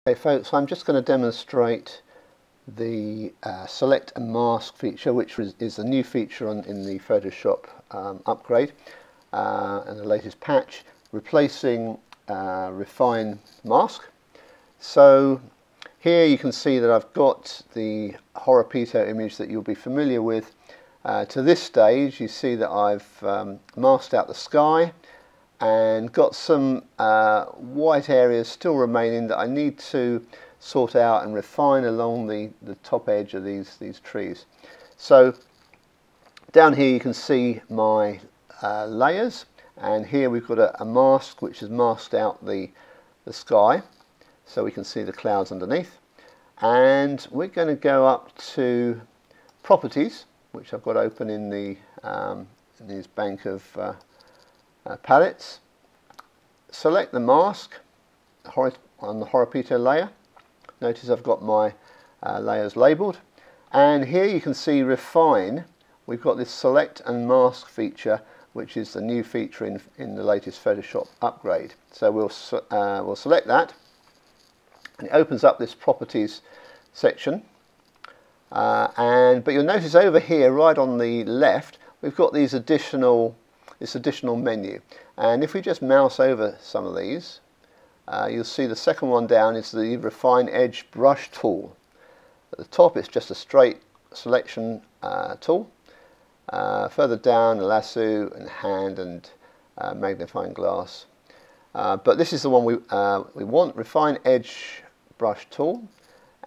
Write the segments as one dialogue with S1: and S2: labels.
S1: Okay folks, I'm just going to demonstrate the Select and Mask feature, which is a new feature in the Photoshop upgrade and the latest patch, replacing Refine Mask. So here you can see that I've got the Horopito image that you'll be familiar with. To this stage you see that I've masked out the sky and got some white areas still remaining that I need to sort out and refine along the top edge of these trees. So down here you can see my layers, and here we've got a mask which has masked out the sky so we can see the clouds underneath. And we're going to go up to Properties, which I've got open in this bank of palettes. Select the mask on the Horopito layer. Notice I've got my layers labelled, and here you can see Refine. We've got this Select and Mask feature, which is the new feature in the latest Photoshop upgrade. So we'll select that, and it opens up this Properties section. But you'll notice over here, right on the left, we've got this additional menu, and if we just mouse over some of these, you'll see the second one down is the Refine Edge Brush tool. At the top it's just a straight selection tool. Further down, a lasso and hand and magnifying glass. But this is the one we want, Refine Edge Brush tool,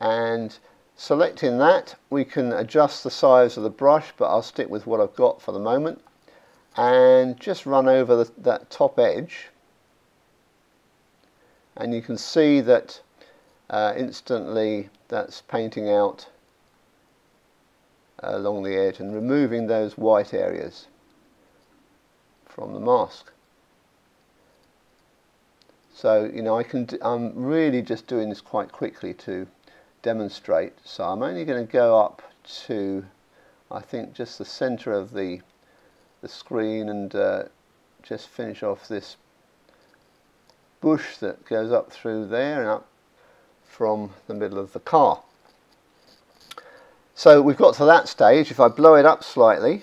S1: and selecting that we can adjust the size of the brush, but I'll stick with what I've got for the moment, and just run over that top edge, and you can see that instantly that's painting out along the edge and removing those white areas from the mask. So you know, I'm really just doing this quite quickly to demonstrate, so I'm only going to go up to, I think, just the center of the screen and just finish off this bush that goes up through there and up from the middle of the car. So we've got to that stage. If I blow it up slightly,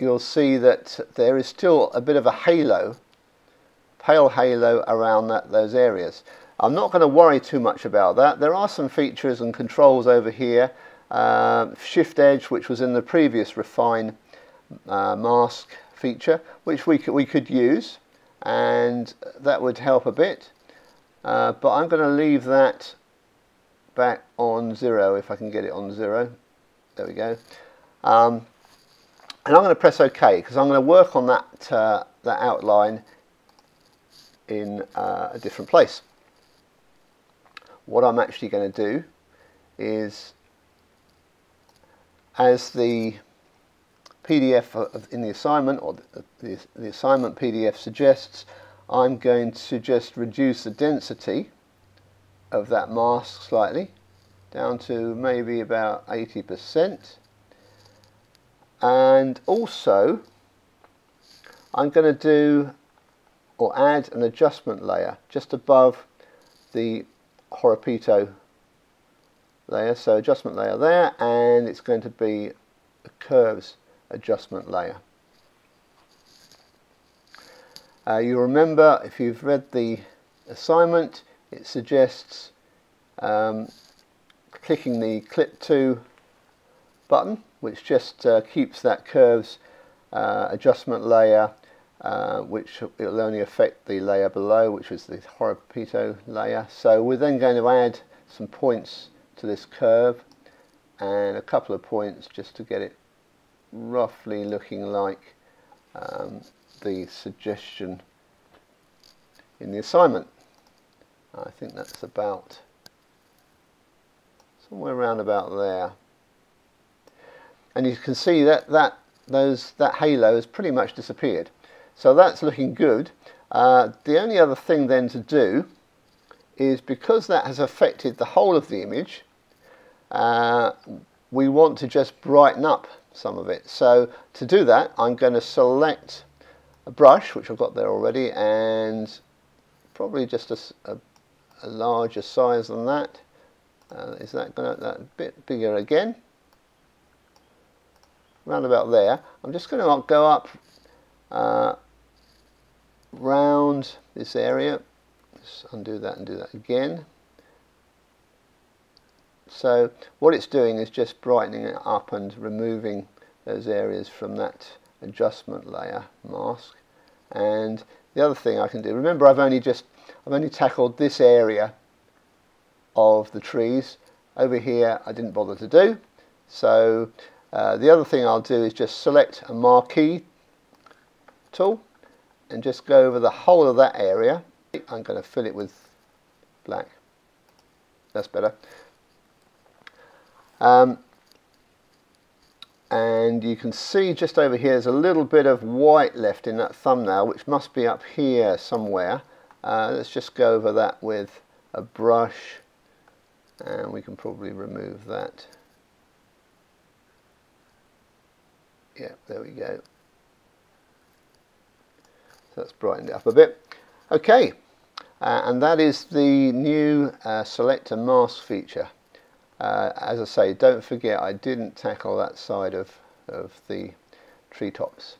S1: you'll see that there is still a bit of a halo, pale halo around those areas. I'm not going to worry too much about that. There are some features and controls over here. Shift Edge, which was in the previous Refine Mask feature, which we could use, and that would help a bit. But I'm going to leave that back on 0 if I can get it on 0. There we go. And I'm going to press OK because I'm going to work on that outline in a different place. What I'm actually going to do is, as the PDF in the assignment, or the assignment PDF suggests, I'm going to just reduce the density of that mask slightly down to maybe about 80%, and also I'm going to do or add an adjustment layer just above the Horopito layer. So adjustment layer there, and it's going to be a curves adjustment layer. You remember, if you've read the assignment, it suggests clicking the Clip To button, which just keeps that curves adjustment layer, which will only affect the layer below, which is the Horopito layer. So we're then going to add some points to this curve, and a couple of points just to get it roughly looking like the suggestion in the assignment. I think that's about somewhere around about there, and you can see that halo has pretty much disappeared. So that's looking good. The only other thing then to do is, because that has affected the whole of the image, we want to just brighten up some of it. So to do that, I'm going to select a brush, which I've got there already, and probably just a a larger size than that. Is that going to that a bit bigger again? Round about there. I'm just going to go up round this area. Just undo that and do that again. So what it's doing is just brightening it up and removing those areas from that adjustment layer mask. And the other thing I can do, remember I've only tackled this area of the trees. Over here I didn't bother to do. So the other thing I'll do is just select a marquee tool and just go over the whole of that area. I'm going to fill it with black. That's better. And you can see just over here there's a little bit of white left in that thumbnail, which must be up here somewhere. Let's just go over that with a brush, and we can probably remove that. Yeah, there we go. So that's brightened it up a bit. Okay, and that is the new Select and Mask feature. As I say, don't forget I didn't tackle that side of the treetops.